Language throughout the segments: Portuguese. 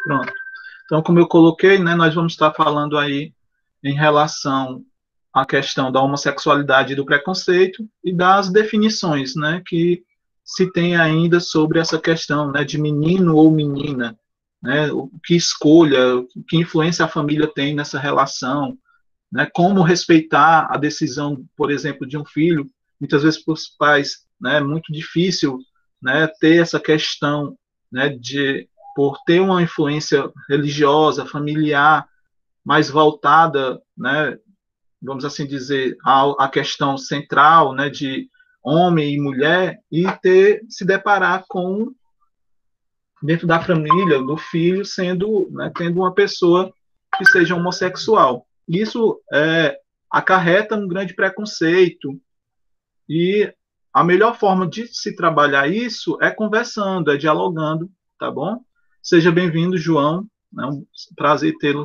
Pronto. Então, como eu coloquei, né, nós vamos estar falando aí em relação à questão da homossexualidade e do preconceito e das definições, né, que se tem ainda sobre essa questão, né, de menino ou menina, né, o que escolha, que influência a família tem nessa relação, né, como respeitar a decisão, por exemplo, de um filho. Muitas vezes para os pais, né, é muito difícil, né, ter essa questão, né, de por ter uma influência religiosa, familiar, mais voltada, né, vamos assim dizer, à questão central, né, de homem e mulher, e ter se deparar com dentro da família do filho sendo, né, tendo uma pessoa que seja homossexual. Isso acarreta um grande preconceito e a melhor forma de se trabalhar isso é conversando, é dialogando, tá bom? Seja bem-vindo, João. É um prazer tê-lo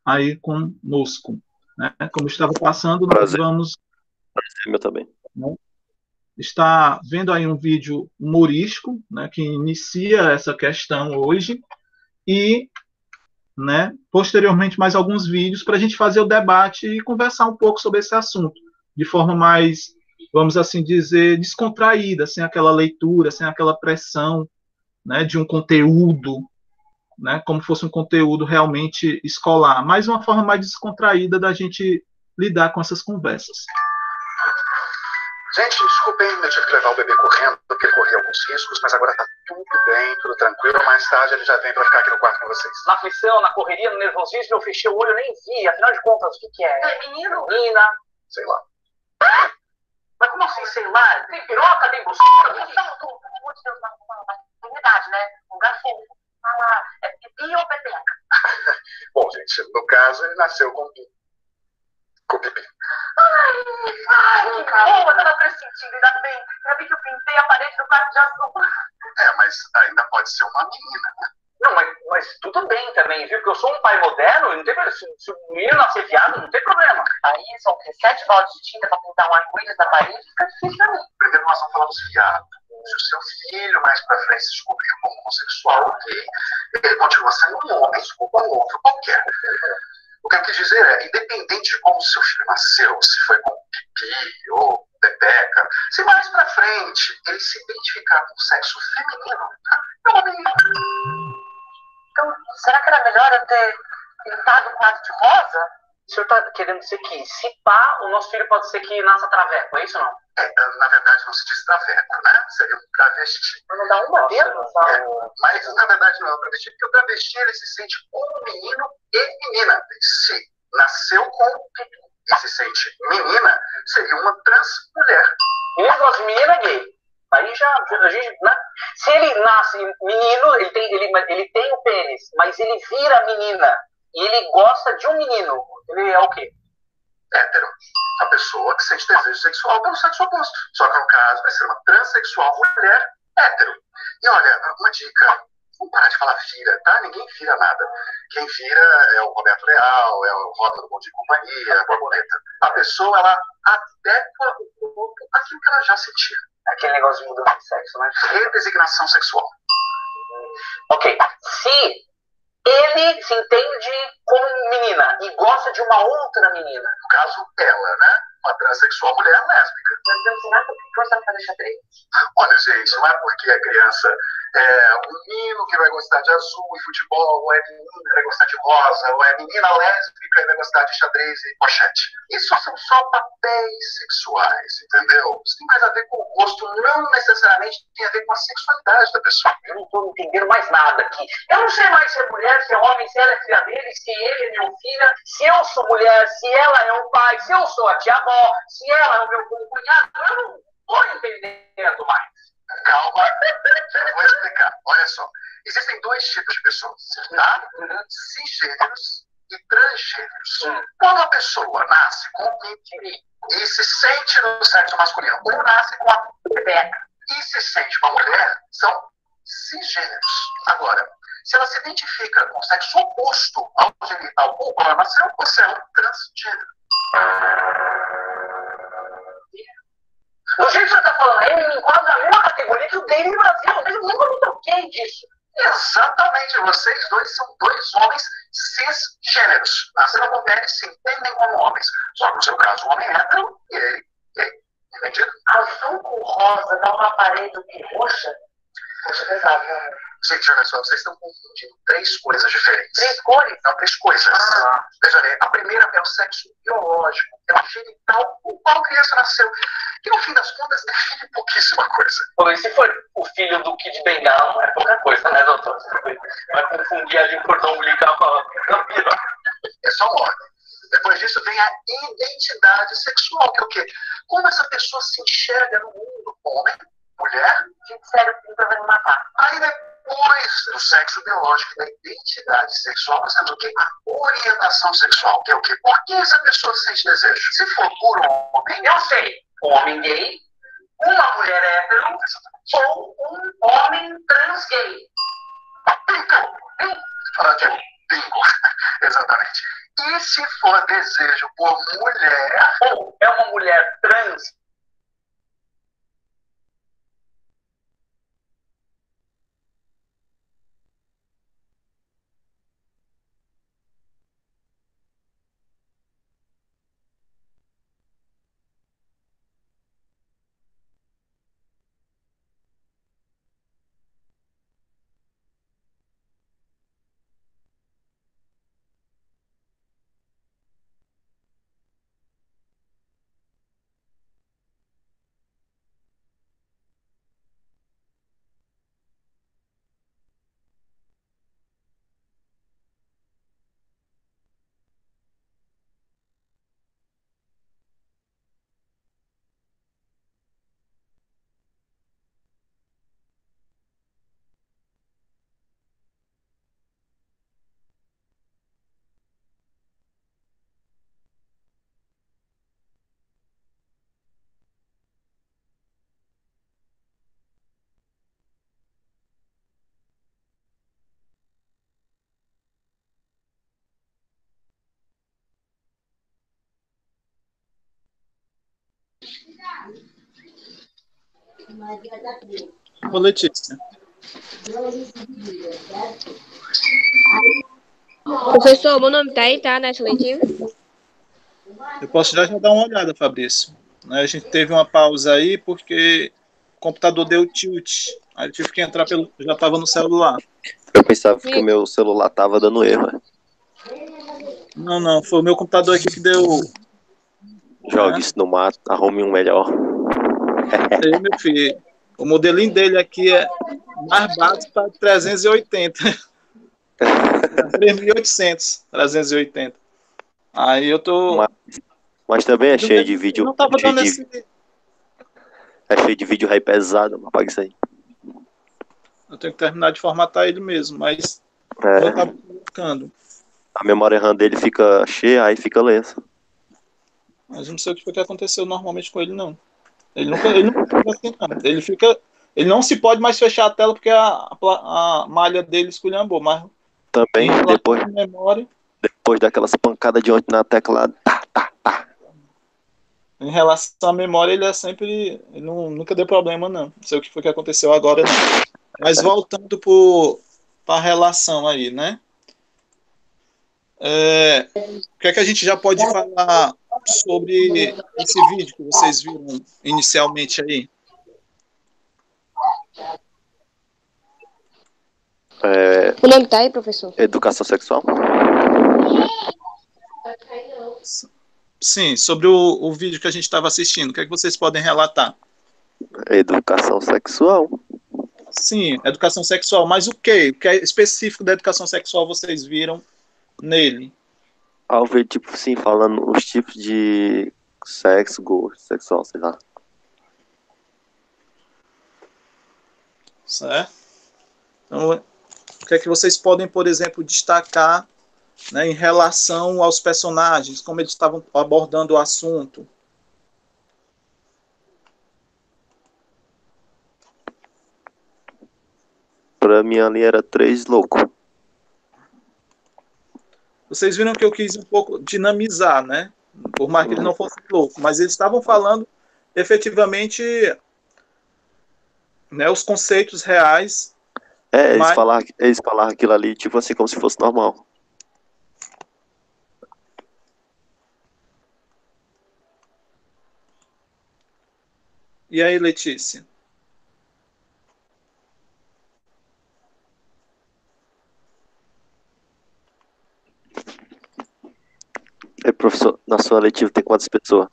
aí conosco. Né? Como estava passando, nós Prazer. vamos, Prazer meu também. né, estar vendo aí um vídeo humorístico, né, que inicia essa questão hoje e, né, posteriormente mais alguns vídeos para a gente fazer o debate e conversar um pouco sobre esse assunto de forma mais, vamos assim dizer, descontraída, sem aquela leitura, sem aquela pressão, né, de um conteúdo, né, como fosse um conteúdo realmente escolar, mas uma forma mais descontraída da gente lidar com essas conversas. Gente, desculpem, eu tive que levar o bebê correndo, porque ele corria alguns riscos, mas agora tá tudo bem, tudo tranquilo. Mais tarde ele já vem pra ficar aqui no quarto com vocês. Na aflição, na correria, no nervosismo, eu fechei o olho, nem vi. Afinal de contas, o que é? É menino? Menina? Sei lá. Mas como assim, sei lá? Tem piroca, tem buceta? Pelo amor de Deus, tem idade, né? Um garfo. Ah, é pipi ou pepeca? Bom, gente, no caso ele nasceu com pipi. Ai, que boa, tava pressentindo, ainda bem. Já vi que eu pintei a parede do quarto de azul. É, mas ainda pode ser uma menina, né? Não, mas tudo bem também, viu? Porque eu sou um pai moderno, não tem problema. Se o menino nascer viado, não tem problema. Aí são 7 baldes de tinta pra pintar um arco-íris na parede, fica difícil pra mim. Primeiro nós não falamos viado. Se o seu filho mais pra frente se descobrir como homossexual ou gay, ele continua sendo um homem como um outro qualquer. O que eu quis dizer é, independente de como seu filho nasceu, se foi com pipi ou pepeca, se mais pra frente ele se identificar com o sexo feminino, é uma menina. Então, será que era melhor eu ter pintado o quarto de rosa? O senhor tá querendo dizer que, se pá, o nosso filho pode ser que nasça traveco, é isso ou não? Na verdade não se diz traveco, né? Seria um travesti. Não dá uma mesmo? Mas na verdade não é um travesti, porque o travesti ele se sente como menino e menina. Se nasceu com pipi e se sente menina, seria uma trans mulher. Mesmo as meninas gay. Aí já a gente, né? Se ele nasce menino, ele tem o pênis, mas ele vira menina e ele gosta de um menino, ele é o quê? Hétero. A pessoa que sente desejo sexual pelo sexo oposto. Só que no caso vai ser uma transexual mulher hétero. E olha, uma dica, vamos parar de falar vira, tá? Ninguém vira nada. Quem vira é o Roberto Leal, é o Rota do Bom Dia e Companhia, a Borboleta. A pessoa, ela adequa o corpo àquilo que ela já sentia. Aquele negócio de mudança de sexo, né? Redesignação sexual. Ok. Se ele se entende como menina e gosta de uma outra menina. No caso, ela, né? Uma transexual mulher lésbica. Meu Deus, será que eu tô gostando de fazer xadrez? Olha, gente, não é porque a criança é um menino que vai gostar de azul e futebol, ou é menina que vai gostar de rosa, ou é menina lésbica e vai gostar de xadrez e pochete. Isso são só papéis sexuais, entendeu? Isso tem mais a ver com o gosto, não necessariamente tem a ver com a sexualidade da pessoa. Eu não estou entendendo mais nada aqui. Eu não sei mais se é mulher, se é homem, se ela é filha dele, se ele é meu filho, se eu sou mulher, se ela é o pai, se eu sou a tia-avó, se ela é o meu cunhado. Eu não estou entendendo mais. Calma, eu vou explicar. Olha só, existem 2 tipos de pessoas, tá? Cisgêneros e transgêneros. Quando a pessoa nasce com o pipi e se sente no sexo masculino, ou nasce com a pepeca e se sente uma mulher, são cisgêneros. Agora, se ela se identifica com o sexo oposto ao genital ou quando ela nasceu, você é um transgênero. Do jeito que você está falando aí, me enquadra na mesma categoria que o gay no Brasil. Eu nunca me toquei disso. Exatamente, vocês dois são dois homens cisgêneros. Nasceram com pele, se entendem como homens. Só que no seu caso, o homem é hétero e ele gay. Entendido? Azul com rosa dá uma parede roxa? Poxa, pesado, né? Gente, olha só, vocês estão confundindo três coisas diferentes. Três cores? Não, três coisas. Veja bem, a primeira é o sexo biológico, é o genital com o qual a criança nasceu. Que no fim das contas define pouquíssima coisa. Bom, e se for o filho do Kid Bengala, não é pouca coisa, né, doutor? Vai confundir ali o cordão umbilical com a piroca. É só uma ordem. Depois disso vem a identidade sexual, que é o quê? Como essa pessoa se enxerga no mundo, homem, mulher. Que sério, que vai me matar. Aí depois do sexo biológico e da identidade sexual, nós temos o quê? A orientação sexual, que é o quê? Por que essa pessoa sente desejo? Se for por homem, Eu sei, um homem gay, uma mulher hétero ou um homem trans gay. Bingo. Exatamente. E se for desejo por mulher, Ou é uma mulher trans. Ô, Letícia. Professor, meu nome tá aí, tá? Na seletiva? Eu posso já dar uma olhada, Fabrício. Né, a gente teve uma pausa aí porque o computador deu tilt. Aí eu tive que entrar pelo. Já estava no celular. Eu pensava que o meu celular tava dando erro. Não, não. Foi o meu computador aqui que deu. Jogue isso no mato, arrume um melhor. Aí, meu filho. O modelinho dele aqui é mais básico para 380. 3.800. 380. Aí eu tô. Mas também é cheio de vídeo. Não tava dando esse. É cheio de vídeo aí pesado, mas paga isso aí. Eu tenho que terminar de formatar ele mesmo, mas eu tava colocando. A memória RAM dele fica cheia, aí fica lento. Mas não sei o que foi que aconteceu normalmente com ele, não. Ele nunca fica assim, não. Ele não se pode mais fechar a tela porque a malha dele esculhambou, mas também, depois daquelas pancadas de ontem na tecla, em relação à memória, ele é sempre. Ele nunca deu problema, não. Não sei o que foi que aconteceu agora, não. Mas voltando para a relação aí, né? O que é que a gente já pode falar sobre esse vídeo que vocês viram inicialmente aí? O nome tá aí, professor? Educação sexual? Sim, sobre o vídeo que a gente estava assistindo. O que é que vocês podem relatar? Educação sexual. Sim, educação sexual. Mas o que? O que é específico da educação sexual vocês viram nele? Ao ver, tipo assim, falando os tipos de sexo, gosto sexual, sei lá. Certo? Então, o que é que vocês podem, por exemplo, destacar, né, em relação aos personagens, como eles estavam abordando o assunto? Pra mim ali era 3 loucos. Vocês viram que eu quis um pouco dinamizar, né? Por mais que eles não fossem loucos, mas eles estavam falando efetivamente, né, os conceitos reais Mas, Eles falaram aquilo ali, tipo assim, como se fosse normal. e aí, Letícia? Professor, na sua letiva tem quantas pessoas?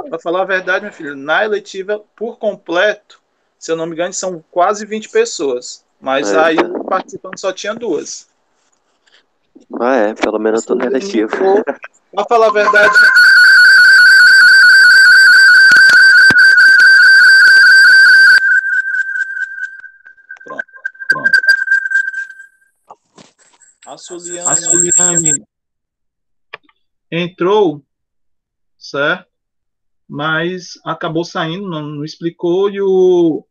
Para falar a verdade, meu filho, na eletiva, por completo, se eu não me engano, são quase 20 pessoas. Mas aí Eita. participando só tinha 2. Pelo menos eu tô na letiva. Para falar a verdade. Pronto. A Suliane entrou, certo? Mas acabou saindo, não explicou, e o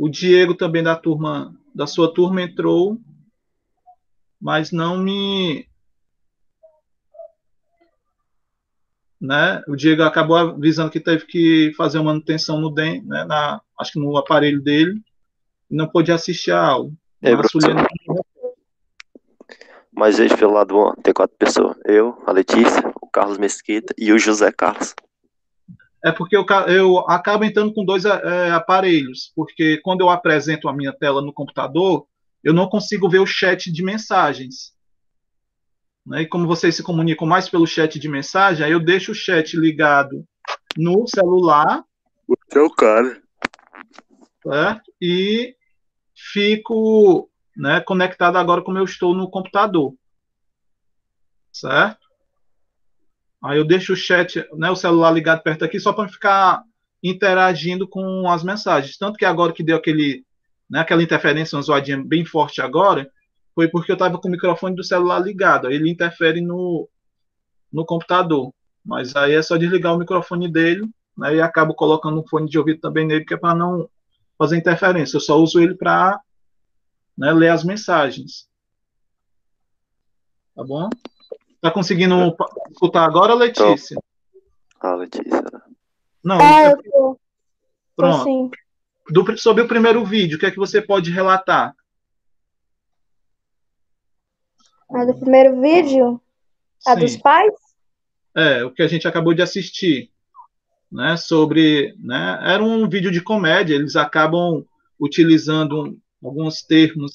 Diego também da sua turma entrou, mas não me, né? O Diego acabou avisando que teve que fazer uma manutenção no DEM, né? Acho que no aparelho dele, e não pôde assistir a aula. Mas veja pelo lado bom, tem 4 pessoas. Eu, a Letícia, o Carlos Mesquita e o José Carlos. É porque eu acabo entrando com 2 aparelhos, porque quando eu apresento a minha tela no computador, eu não consigo ver o chat de mensagens. Né? E como vocês se comunicam mais pelo chat de mensagem, aí eu deixo o chat ligado no celular. Você é o cara. Certo? E fico, né, conectado agora como eu estou no computador. Certo? Aí eu deixo o chat, né, o celular ligado perto aqui, só para ficar interagindo com as mensagens. Tanto que agora que deu aquela interferência, uma zoadinha bem forte agora, foi porque eu estava com o microfone do celular ligado. Aí ele interfere no computador. Mas aí é só desligar o microfone dele, né, e acabo colocando um fone de ouvido também nele, que é para não fazer interferência. Eu só uso ele para, né, ler as mensagens. Tá bom? Tá conseguindo escutar agora, Letícia? Letícia. Não. Eu tô. Pronto. Sim. Sobre o primeiro vídeo, o que é que você pode relatar? A do primeiro vídeo? A Sim. dos pais? O que a gente acabou de assistir. Né, né, era um vídeo de comédia, eles acabam utilizando alguns termos,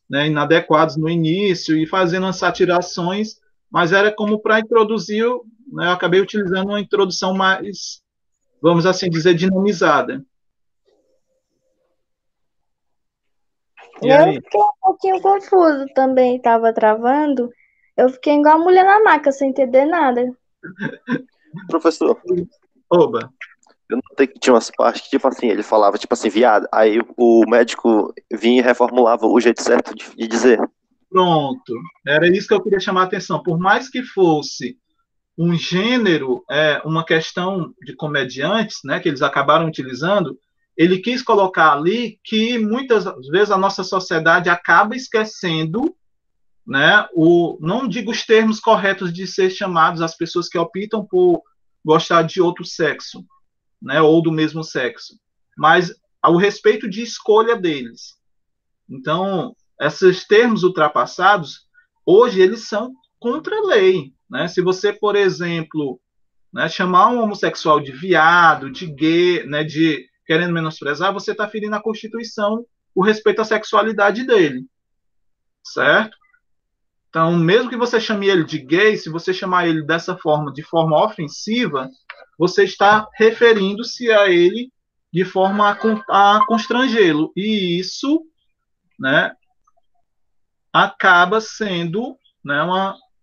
né, inadequados no início e fazendo as satirações, mas era como para introduzir, né, eu acabei utilizando uma introdução mais, vamos assim dizer, dinamizada. Eu fiquei um pouquinho confuso também, estava travando. Eu fiquei igual a mulher na maca, sem entender nada. Professor. Oba. Eu notei que tinha umas partes que, tipo assim, ele falava, tipo assim, viado. Aí o médico vinha e reformulava o jeito certo de dizer. Pronto. Era isso que eu queria chamar a atenção. Por mais que fosse um gênero, uma questão de comediantes, né, que eles acabaram utilizando, ele quis colocar ali que muitas vezes a nossa sociedade acaba esquecendo, né, não digo os termos corretos de ser chamados as pessoas que optam por gostar de outro sexo, né, ou do mesmo sexo, mas ao respeito de escolha deles. Então, esses termos ultrapassados, hoje eles são contra a lei. Né? Se você, por exemplo, né, chamar um homossexual de viado, de gay, né, de querendo menosprezar, você está ferindo a Constituição o respeito à sexualidade dele. Certo? Então, mesmo que você chame ele de gay, se você chamar ele dessa forma, de forma ofensiva, você está referindo-se a ele de forma a constrangê-lo. E isso, né, acaba sendo, né,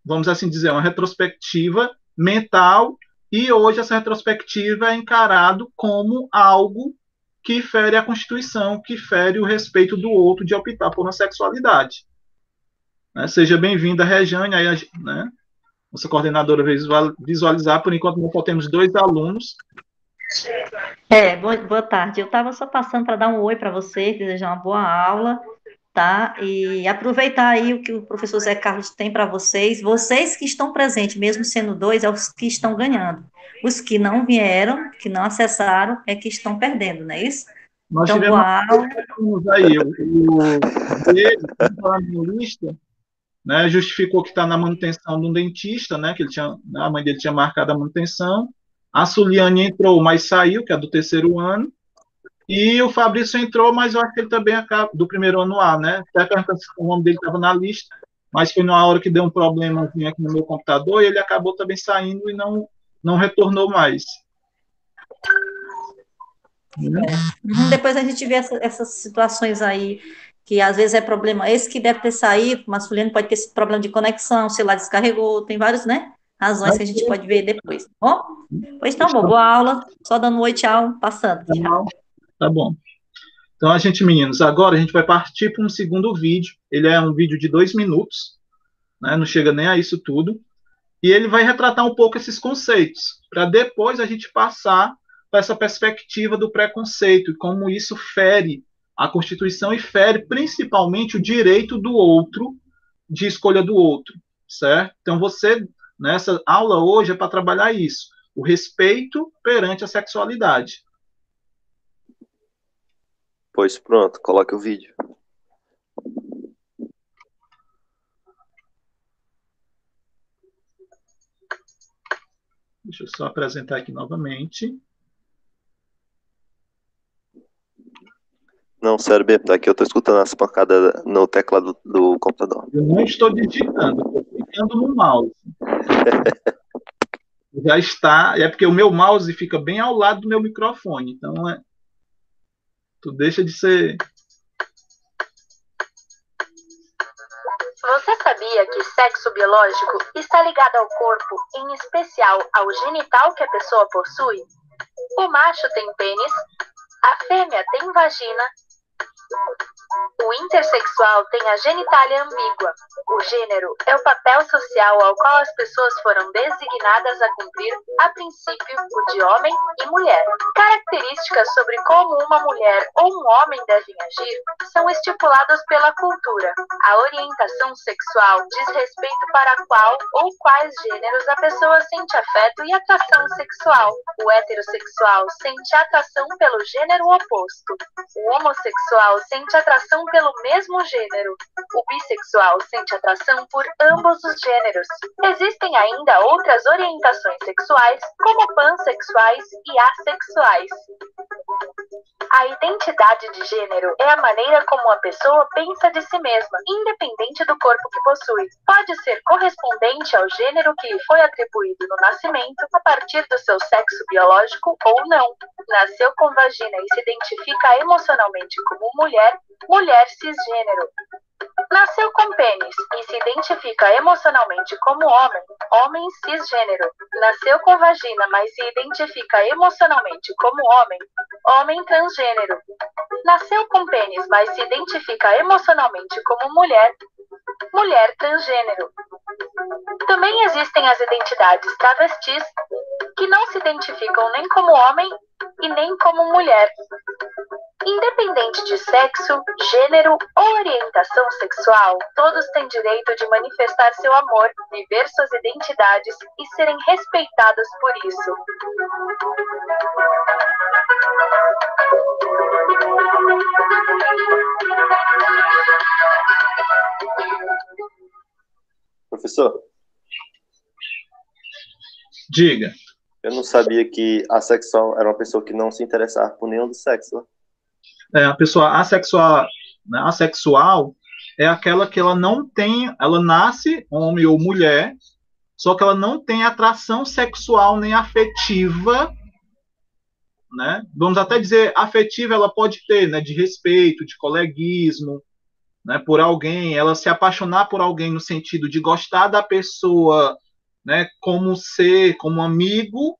vamos assim dizer, uma retrospectiva mental, e hoje essa retrospectiva é encarado como algo que fere a Constituição, que fere o respeito do outro de optar por uma sexualidade. Né? Seja bem-vinda, Rejane, aí, né, nossa coordenadora visualizar, por enquanto nós só temos 2 alunos. Boa tarde. Eu estava só passando para dar um oi para vocês, desejar uma boa aula, tá? E aproveitar aí o que o professor Zé Carlos tem para vocês. Vocês que estão presentes, mesmo sendo 2, é os que estão ganhando. Os que não vieram, que não acessaram, é que estão perdendo, não é isso? Nós Então, tivemos boa aula. aí, o dele, na minha lista, né, justificou que está na manutenção de um dentista, né, que ele tinha, a mãe dele tinha marcado a manutenção. A Suliane entrou, mas saiu, que é do terceiro ano. E o Fabrício entrou, mas eu acho que ele também acaba do primeiro ano A, né? Até perguntando se o nome dele estava na lista, mas foi na hora que deu um problema aqui no meu computador e ele acabou também saindo e não retornou mais. Depois a gente vê essas situações aí, que às vezes é problema, esse que deve ter saído, masculino pode ter esse problema de conexão, o celular descarregou, tem vários, né, razões que a gente pode ver depois, tá bom? Pois então, boa aula, só dando um oi, tchau, passando. Tchau. Tá bom. Então, meninos, agora a gente vai partir para um segundo vídeo. Ele é um vídeo de 2 minutos, né? Não chega nem a isso tudo. E ele vai retratar um pouco esses conceitos, para depois a gente passar para essa perspectiva do preconceito e como isso fere a Constituição e fere principalmente o direito do outro, de escolha do outro, certo? Então, nessa aula hoje é para trabalhar isso, o respeito perante a sexualidade. Pois pronto, coloque o vídeo. Deixa eu só apresentar aqui novamente. Não, sério, Beto, aqui eu estou escutando as pancadas no teclado do computador. Eu não estou digitando, estou clicando no mouse. Já está, é porque o meu mouse fica bem ao lado do meu microfone, então tu deixa de ser. Você sabia que sexo biológico está ligado ao corpo, em especial ao genital que a pessoa possui? O macho tem pênis, a fêmea tem vagina, o intersexual tem a genitália ambígua. O gênero é o papel social ao qual as pessoas foram designadas a cumprir, a princípio, o de homem e mulher. Características sobre como uma mulher ou um homem devem agir são estipuladas pela cultura. A orientação sexual diz respeito para qual ou quais gêneros a pessoa sente afeto e atração sexual. O heterossexual sente atração pelo gênero oposto. O homossexual sente atração pelo mesmo gênero. O bissexual sente atração por ambos os gêneros. Existem ainda outras orientações sexuais, como pansexuais e assexuais. A identidade de gênero é a maneira como a pessoa pensa de si mesma, independente do corpo que possui. Pode ser correspondente ao gênero que lhe foi atribuído no nascimento, a partir do seu sexo biológico ou não. Nasceu com vagina e se identifica emocionalmente como mulher, mulher cisgênero. Nasceu com pênis e se identifica emocionalmente como homem, homem cisgênero. Nasceu com vagina, mas se identifica emocionalmente como homem, homem transgênero. Nasceu com pênis, mas se identifica emocionalmente como mulher, mulher transgênero. Também existem as identidades travestis, que não se identificam nem como homem e nem como mulher. Independente de sexo, gênero ou orientação sexual, todos têm direito de manifestar seu amor, viver suas identidades e serem respeitados por isso. Professor, Diga. eu não sabia que assexual era uma pessoa que não se interessava por nenhum do sexo, né? A pessoa assexual, né, assexual é aquela que ela não tem, ela nasce homem ou mulher, só que ela não tem atração sexual nem afetiva, né? Vamos até dizer afetiva ela pode ter, né, de respeito, de coleguismo, né, por alguém, ela se apaixonar por alguém no sentido de gostar da pessoa, né, como ser, como amigo,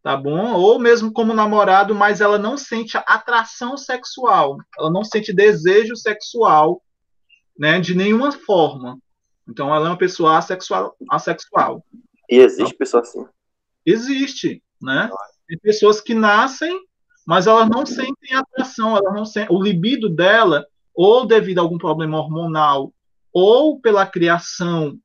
tá bom? Ou mesmo como namorado, mas ela não sente atração sexual, ela não sente desejo sexual, né, de nenhuma forma. Então, ela é uma pessoa assexual. E existe pessoa assim? Existe, né? Tem pessoas que nascem, mas elas não sentem atração, elas não sentem, o libido dela, ou devido a algum problema hormonal, ou pela criação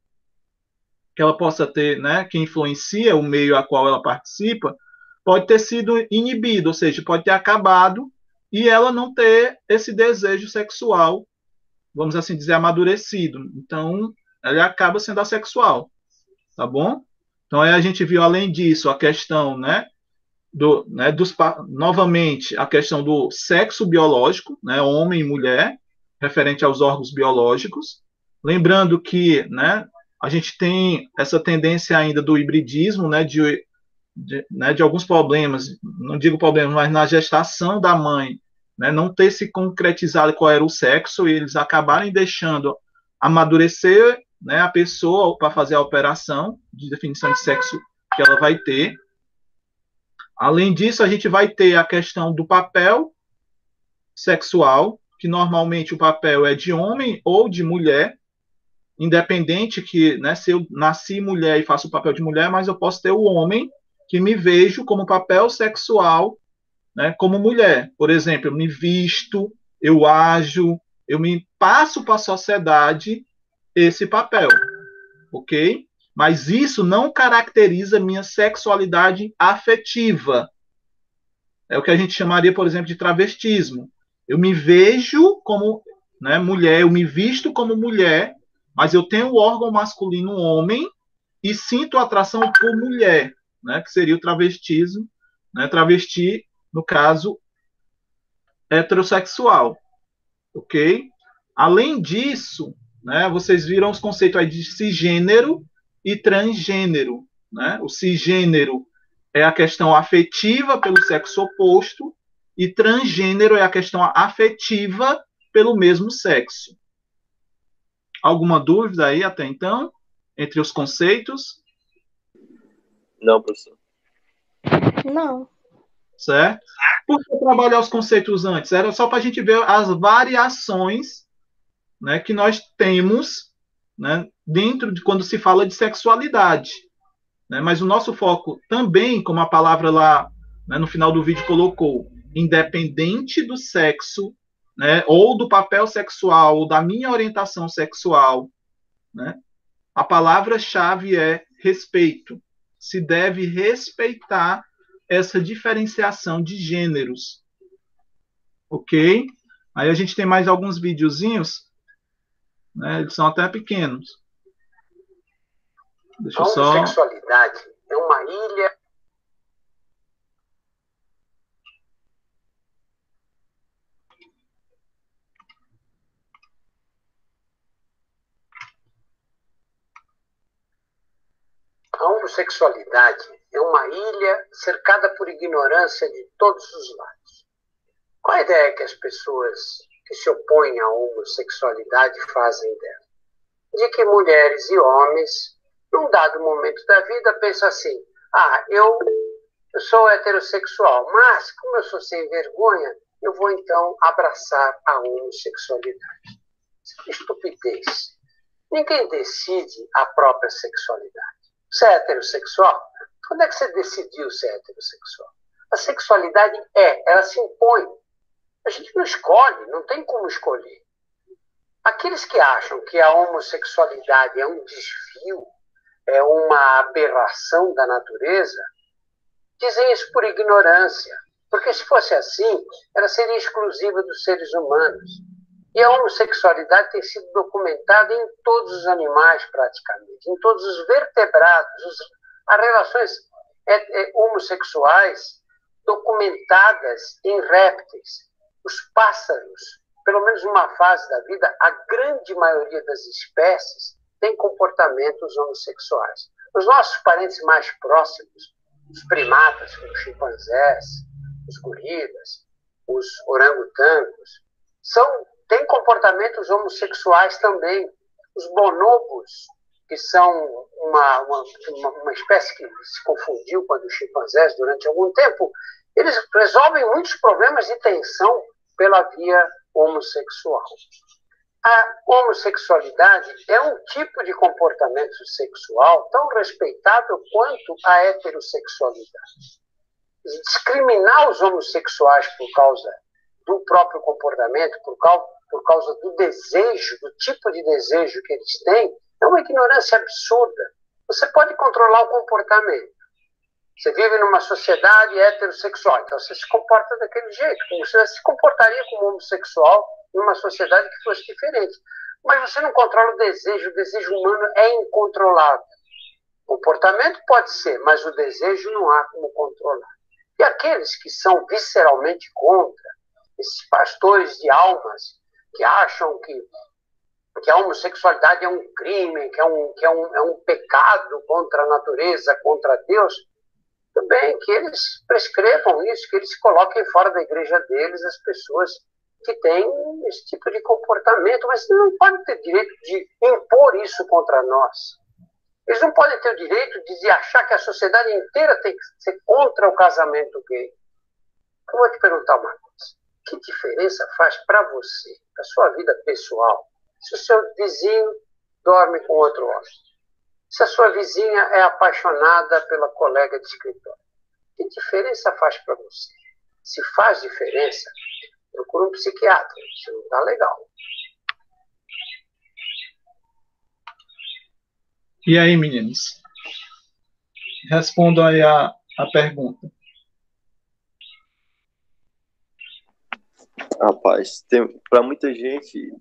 que ela possa ter, né, que influencia o meio a qual ela participa, pode ter sido inibido, ou seja, pode ter acabado e ela não ter esse desejo sexual, vamos assim dizer, amadurecido. Então, ela acaba sendo assexual, tá bom? Então, aí a gente viu, além disso, a questão, né, novamente, a questão do sexo biológico, né, homem e mulher, referente aos órgãos biológicos. Lembrando que, né, a gente tem essa tendência ainda do hibridismo, né, de alguns problemas, não digo problemas, mas na gestação da mãe, né, não ter se concretizado qual era o sexo, e eles acabarem deixando amadurecer, né, a pessoa para fazer a operação de definição de sexo que ela vai ter. Além disso, a gente vai ter a questão do papel sexual, que normalmente o papel é de homem ou de mulher, independente que, né, se eu nasci mulher e faço o papel de mulher, mas eu posso ter o homem que me vejo como papel sexual, né, como mulher. Por exemplo, eu me visto, eu ajo, eu me passo para a sociedade esse papel, ok? Mas isso não caracteriza minha sexualidade afetiva. É o que a gente chamaria, por exemplo, de travestismo. Eu me vejo como, né, mulher, eu me visto como mulher, mas eu tenho o órgão masculino homem e sinto atração por mulher, né, que seria o travestismo, né, travesti, no caso, heterossexual, ok? Além disso, né, vocês viram os conceitos aí de cisgênero e transgênero, né? O cisgênero é a questão afetiva pelo sexo oposto e transgênero é a questão afetiva pelo mesmo sexo. Alguma dúvida aí até então entre os conceitos? Não, professor. Não. Certo? Por que trabalhar os conceitos antes? Era só para a gente ver as variações, né, que nós temos, né, dentro de quando se fala de sexualidade. Né? Mas o nosso foco também, como a palavra lá, né, no final do vídeo colocou, independente do sexo, né, ou do papel sexual, ou da minha orientação sexual, né, a palavra-chave é respeito. Se deve respeitar essa diferenciação de gêneros. Ok? Aí a gente tem mais alguns videozinhos, né, eles são até pequenos. Deixa eu A só... homossexualidade é uma ilha. A homossexualidade é uma ilha cercada por ignorância de todos os lados. Qual a ideia que as pessoas que se opõem à homossexualidade fazem dela? De que mulheres e homens, num dado momento da vida, pensam assim: eu sou heterossexual, mas como eu sou sem vergonha, eu vou então abraçar a homossexualidade. Estupidez. Ninguém decide a própria sexualidade. Você é heterossexual? Quando é que você decidiu ser heterossexual? A sexualidade ela se impõe. A gente não escolhe, não tem como escolher. Aqueles que acham que a homossexualidade é um desvio, é uma aberração da natureza, dizem isso por ignorância. Porque se fosse assim, ela seria exclusiva dos seres humanos. E a homossexualidade tem sido documentada em todos os animais, praticamente, em todos os vertebrados. As relações homossexuais documentadas em répteis. Os pássaros, pelo menos numa fase da vida, a grande maioria das espécies tem comportamentos homossexuais. Os nossos parentes mais próximos, os primatas, como os chimpanzés, os gorilas, os orangotangos, têm comportamentos homossexuais também. Os bonobos, que são uma espécie que se confundiu com a dos chimpanzés durante algum tempo, eles resolvem muitos problemas de tensão pela via homossexual. A homossexualidade é um tipo de comportamento sexual tão respeitável quanto a heterossexualidade. Discriminar os homossexuais por causa do próprio comportamento, por causa do desejo, do tipo de desejo que eles têm, é uma ignorância absurda. Você pode controlar o comportamento, Você vive numa sociedade heterossexual, então você se comporta daquele jeito, como você se comportaria como homossexual numa sociedade que fosse diferente. Mas você não controla o desejo humano é incontrolável. O comportamento pode ser, mas o desejo não há como controlar. E aqueles que são visceralmente contra, esses pastores de almas, que acham que a homossexualidade é um crime, que é um pecado contra a natureza, contra Deus, também que eles prescrevam isso, que eles coloquem fora da igreja deles as pessoas que têm esse tipo de comportamento, mas eles não podem ter direito de impor isso contra nós. Eles não podem ter o direito de achar que a sociedade inteira tem que ser contra o casamento gay. Eu vou te perguntar uma coisa. Que diferença faz para você, para sua vida pessoal, se o seu vizinho dorme com outro homem? Se a sua vizinha é apaixonada pela colega de escritório? Que diferença faz para você? Se faz diferença, procura um psiquiatra. Isso não está legal. E aí, meninos? Respondam aí a pergunta. Rapaz, para muita gente,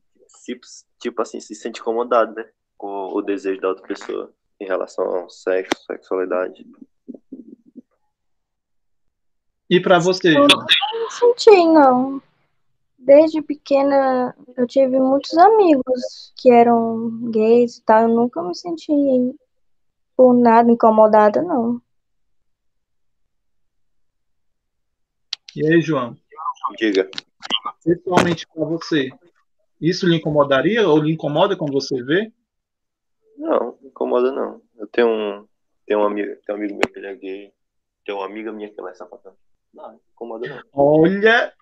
tipo assim, se sente incomodado, né? Com o desejo da outra pessoa em relação ao sexo, sexualidade. E para você, Eu João? não senti, não. Desde pequena, eu tive muitos amigos que eram gays e tal. Eu nunca me senti por nada incomodada, não. E aí, João? Diga. Pessoalmente para você, isso lhe incomodaria ou lhe incomoda quando você vê? Não incomoda não. Eu tenho um amigo meu que ele é gay. Tem uma amiga minha que ela é sapatão. Não incomoda não. Olha,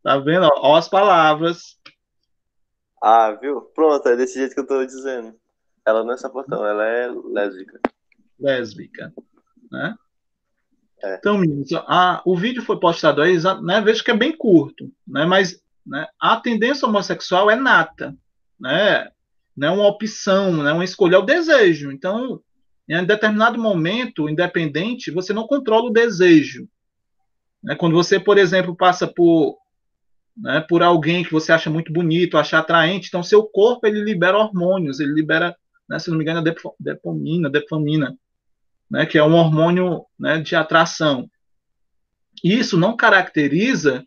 tá vendo? Ó as palavras. Ah, viu? Pronto, é desse jeito que eu tô dizendo. Ela não é sapatão, ela é lésbica. Lésbica, né? É. Então, meninos, o vídeo foi postado aí, né? Vejo que é bem curto, né? Mas, né, a tendência homossexual é nata, né? Não é uma opção, não é uma escolha, é o desejo. Então, em determinado momento, independente, você não controla o desejo. Né? Quando você, por exemplo, passa por alguém que você acha muito bonito, acha atraente, então seu corpo ele libera hormônios, ele libera, né, se não me engano, a dopamina, né, que é um hormônio, né, de atração. Isso não caracteriza,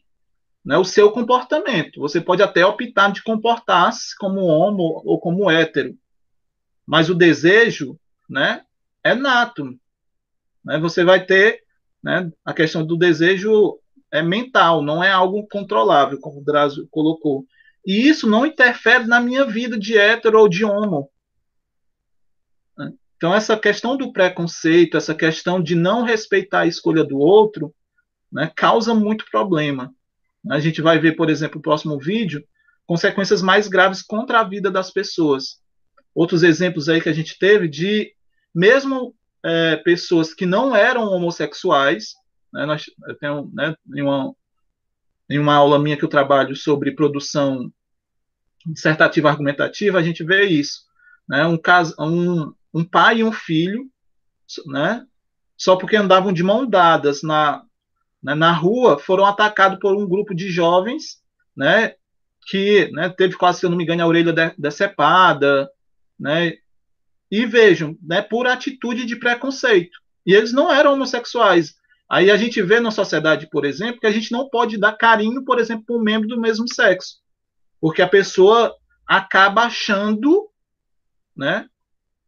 né, o seu comportamento. Você pode até optar de comportar-se como homo ou como hétero, mas o desejo, né, é nato. Né? Você vai ter, né, a questão do desejo é mental, não é algo controlável, como o Drauzio colocou. E isso não interfere na minha vida de hétero ou de homo. Então, essa questão do preconceito, essa questão de não respeitar a escolha do outro, né, causa muito problema. A gente vai ver, por exemplo, no próximo vídeo, consequências mais graves contra a vida das pessoas. Outros exemplos aí que a gente teve de, mesmo pessoas que não eram homossexuais, né, eu tenho, né, em uma aula minha que eu trabalho sobre produção dissertativa argumentativa, a gente vê isso. Né, um pai e um filho, né, só porque andavam de mão dadas na rua, foram atacados por um grupo de jovens, né, que, né, teve quase, se eu não me engano, a orelha decepada, né, e vejam, né, por atitude de preconceito. E eles não eram homossexuais. Aí a gente vê na sociedade, por exemplo, que a gente não pode dar carinho, por exemplo, para um membro do mesmo sexo, porque a pessoa acaba achando, né,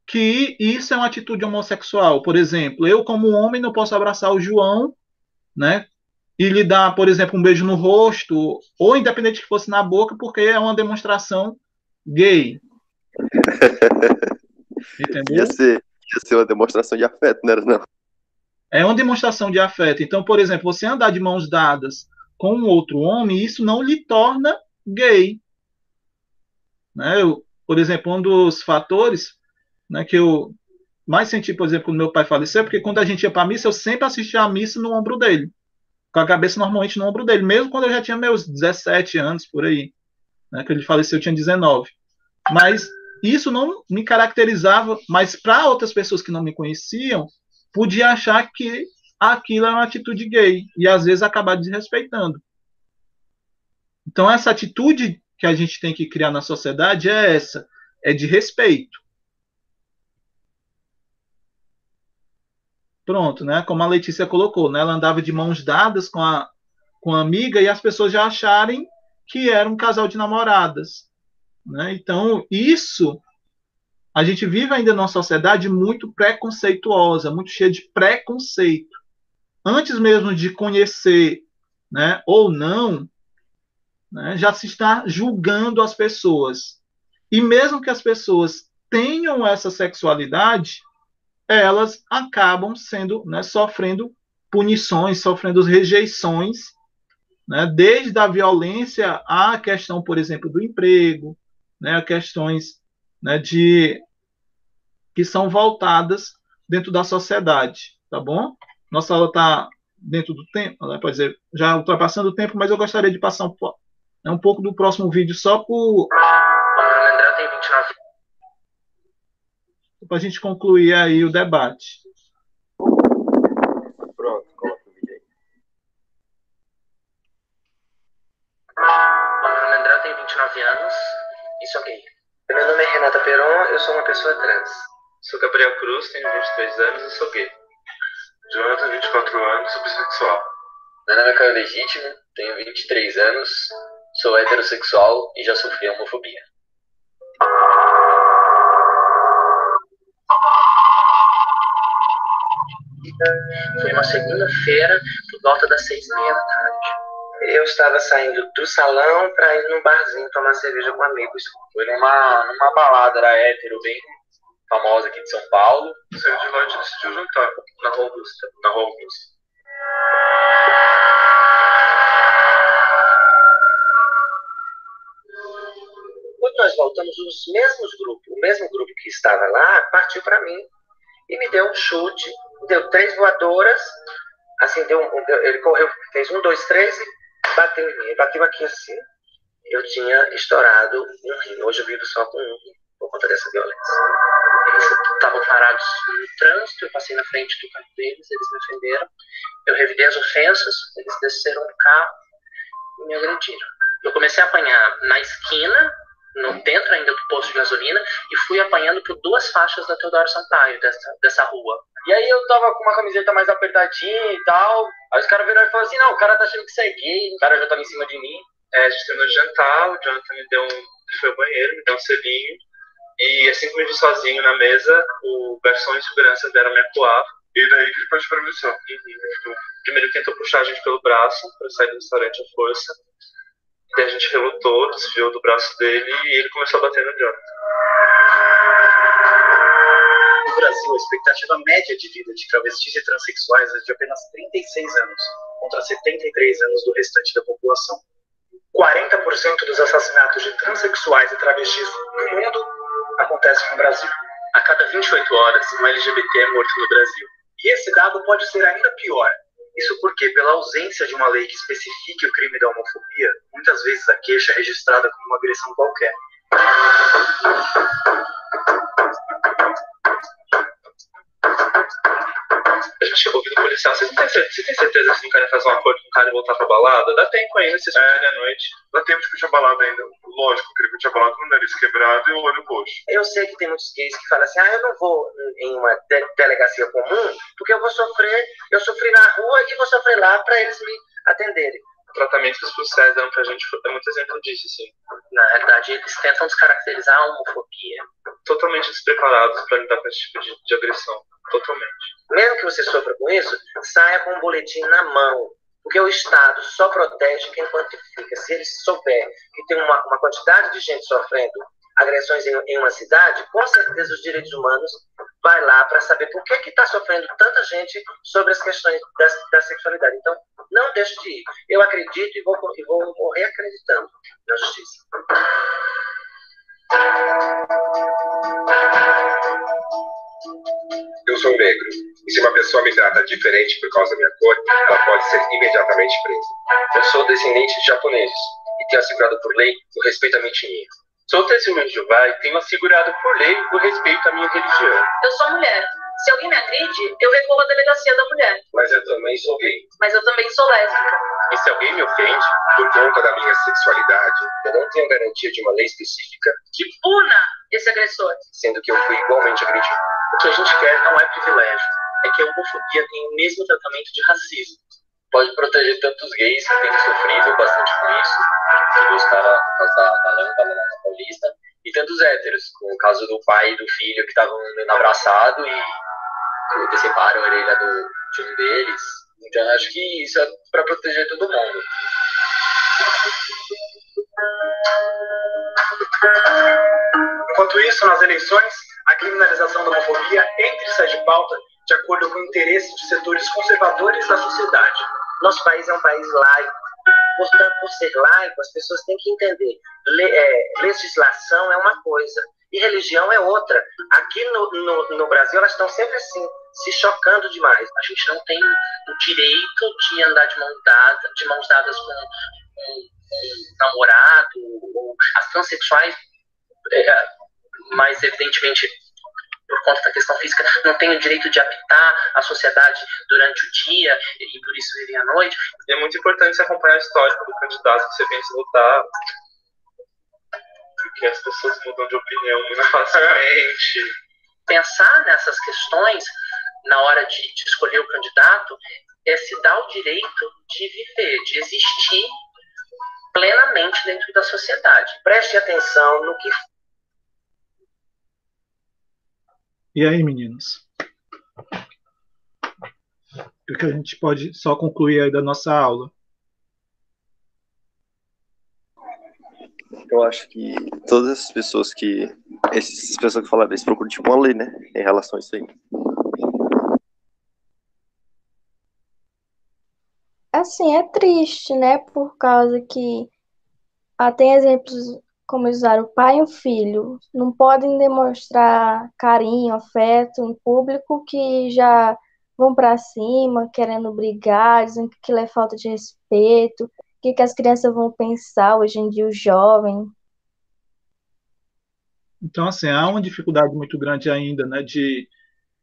que isso é uma atitude homossexual. Por exemplo, eu como homem não posso abraçar o João, né, e lhe dar, por exemplo, um beijo no rosto, ou independente que fosse na boca, porque é uma demonstração gay. Entendeu? Ia ser uma demonstração de afeto, não era não? É uma demonstração de afeto. Então, por exemplo, você andar de mãos dadas com um outro homem, isso não lhe torna gay. Né? Por exemplo, um dos fatores, né, que eu mais senti, por exemplo, quando meu pai faleceu, porque quando a gente ia para a missa, eu sempre assistia a missa no ombro dele, com a cabeça normalmente no ombro dele, mesmo quando eu já tinha meus 17 anos, por aí. Né, que ele faleceu, eu tinha 19. Mas isso não me caracterizava, mas para outras pessoas que não me conheciam, podia achar que aquilo era uma atitude gay e às vezes acabar desrespeitando. Então essa atitude que a gente tem que criar na sociedade é essa, é de respeito. Pronto, né? Como a Letícia colocou, né? Ela andava de mãos dadas com a amiga e as pessoas já acharem que era um casal de namoradas, né? Então, isso, a gente vive ainda numa sociedade muito preconceituosa, muito cheia de preconceito. Antes mesmo de conhecer, né, ou não, né, já se está julgando as pessoas. E mesmo que as pessoas tenham essa sexualidade, elas acabam sendo, né, sofrendo punições, sofrendo rejeições, né, desde a violência à questão, por exemplo, do emprego, né, a questões, né, que são voltadas dentro da sociedade, tá bom? Nossa aula está dentro do tempo, né, pode dizer, já ultrapassando o tempo, mas eu gostaria de passar um pouco do próximo vídeo só André tem 29. para a gente concluir aí o debate. Pronto, coloca o vídeo aí. O André tem 29 anos e sou gay. Meu nome é Renata Peron, eu sou uma pessoa trans. Sou Gabriel Cruz, tenho 23 anos e sou gay. Jonathan, 24 anos, sou bissexual. Meu nome é Caio Legítimo, tenho 23 anos, sou heterossexual e já sofri homofobia. Foi uma segunda-feira, por volta das 6:30 da tarde. Eu estava saindo do salão para ir num barzinho tomar cerveja com amigos. Foi numa balada, era hétero, bem famosa aqui de São Paulo. Saiu de lá e a gente decidiu jantar. Na Rua Augusta. Na Rua Augusta. Quando nós voltamos, o mesmo grupo que estava lá, partiu para mim e me deu um chute, deu 3 voadoras, assim, ele correu, fez 1, 2, 3 e bateu em mim. Ele bateu aqui assim. Eu tinha estourado um rim. Hoje eu vivo só com um rim, por conta dessa violência. Eles estavam parados no trânsito, eu passei na frente do carro deles, eles me ofenderam. Eu revidei as ofensas, eles desceram do carro e me agrediram. Eu comecei a apanhar na esquina, dentro ainda do posto de gasolina, e fui apanhando por 2 faixas da Teodoro Sampaio, dessa rua. E aí eu tava com uma camiseta mais apertadinha e tal, aí os caras viraram e falaram assim, não, o cara tá achando que você é gay, o cara já tava em cima de mim. A gente terminou de jantar, o Jonathan ele foi ao banheiro, me deu um selinho, e assim que eu me vi sozinho na mesa, o garçom e segurança vieram me acuar. E daí que ele partiu para a missão. Primeiro ele tentou puxar a gente pelo braço, para sair do restaurante à força. E a gente relutou, desviou do braço dele e ele começou a bater no Jonathan. No Brasil, a expectativa média de vida de travestis e transexuais é de apenas 36 anos, contra 73 anos do restante da população. 40% dos assassinatos de transexuais e travestis no mundo acontecem no Brasil. A cada 28 horas, um LGBT é morto no Brasil. E esse dado pode ser ainda pior. Isso porque, pela ausência de uma lei que especifique o crime da homofobia, muitas vezes a queixa é registrada como uma agressão qualquer. A gente chegou ouvindo policial. Você tem certeza que não querem fazer um acordo com o cara e voltar pra balada? Dá tempo ainda, se surgir à noite. Dá tempo de curtir a balada ainda. Lógico, eu queria curtir a balada com o nariz quebrado e o olho roxo. Eu sei que tem muitos gays que falam assim, eu não vou em uma delegacia comum, porque eu sofri na rua e vou sofrer lá pra eles me atenderem. O tratamento que os policiais dão pra gente é muito exemplo disso, assim. Na realidade, eles tentam descaracterizar a homofobia. Totalmente despreparados pra lidar com esse tipo de agressão. Totalmente. Mesmo que você sofra com isso, saia com um boletim na mão. Porque o Estado só protege quem quantifica. Se ele souber que tem uma quantidade de gente sofrendo agressões em uma cidade, com certeza os direitos humanos vai lá para saber por que está sofrendo tanta gente sobre as questões da sexualidade. Então, não deixe de ir. Eu acredito e vou morrer acreditando na justiça. Eu sou negro, e se uma pessoa me trata diferente por causa da minha cor, ela pode ser imediatamente presa. Eu sou descendente de japoneses, e tenho assegurado por lei o respeito à minha etnia. Sou testemunho de Jeová e tenho assegurado por lei o respeito à minha religião. Eu sou mulher. Se alguém me agride, eu recorro à delegacia da mulher. Mas eu também sou gay. Mas eu também sou lésbica. E se alguém me ofende por conta da minha sexualidade, eu não tenho garantia de uma lei específica que puna esse agressor. Sendo que eu fui igualmente agredido. O que a gente quer não é privilégio, é que a homofobia tenha o mesmo tratamento de racismo. Pode proteger tantos gays que têm sofrido bastante com isso, que gostaram por causa da lâmpada na Paulista, e tantos héteros, com o caso do pai e do filho que estavam andando abraçado e deceparam a orelha de um deles. Então acho que isso é para proteger todo mundo. Enquanto isso, nas eleições, a criminalização da homofobia entra e sai de pauta de acordo com o interesse de setores conservadores da sociedade. Nosso país é um país laico. Portanto, por ser laico, as pessoas têm que entender. Legislação é uma coisa e religião é outra. Aqui no Brasil, elas estão sempre assim, se chocando demais. A gente não tem o direito de andar de mãos dadas com um namorado, ou as transexuais, mais evidentemente, por conta da questão física, não têm o direito de habitar a sociedade durante o dia e por isso vivem à noite. E é muito importante você acompanhar o histórico do candidato que você pensa votar, porque as pessoas mudam de opinião muito facilmente. Pensar nessas questões na hora de escolher o candidato é se dar o direito de viver, de existir plenamente dentro da sociedade. Preste atenção no que... E aí, meninos? O que a gente pode só concluir aí da nossa aula? Eu acho que todas essas pessoas que falaram, eles procuram tipo uma lei, né, em relação a isso aí. Assim, é triste, né? Por causa que tem exemplos como usar o pai e o filho. Não podem demonstrar carinho, afeto em público que já vão para cima, querendo brigar, dizendo que aquilo é falta de respeito. O que as crianças vão pensar hoje em dia, os jovens? Então, assim, há uma dificuldade muito grande ainda, né, de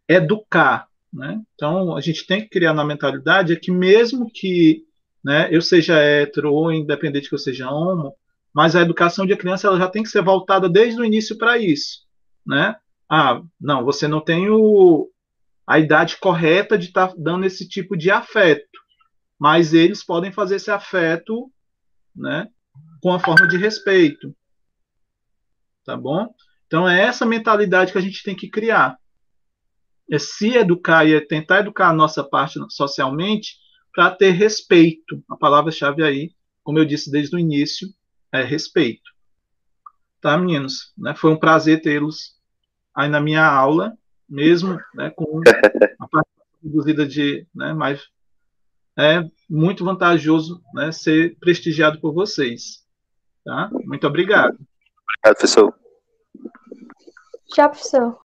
educar, né? Então, a gente tem que criar na mentalidade que mesmo que, né, eu seja hétero ou independente que eu seja homo, mas a educação de criança ela já tem que ser voltada desde o início para isso, né? Não, você não tem a idade correta de estar dando esse tipo de afeto, mas eles podem fazer esse afeto, né, com a forma de respeito, tá bom? Então é essa mentalidade que a gente tem que criar, é se educar e é tentar educar a nossa parte socialmente para ter respeito. A palavra-chave aí, como eu disse desde o início, é respeito. Tá, meninos? Né? Foi um prazer tê-los aí na minha aula, mesmo, né, com a parte reduzida de, né, mas é muito vantajoso, né, ser prestigiado por vocês. Tá? Muito obrigado. Obrigado, professor. Tchau, professor.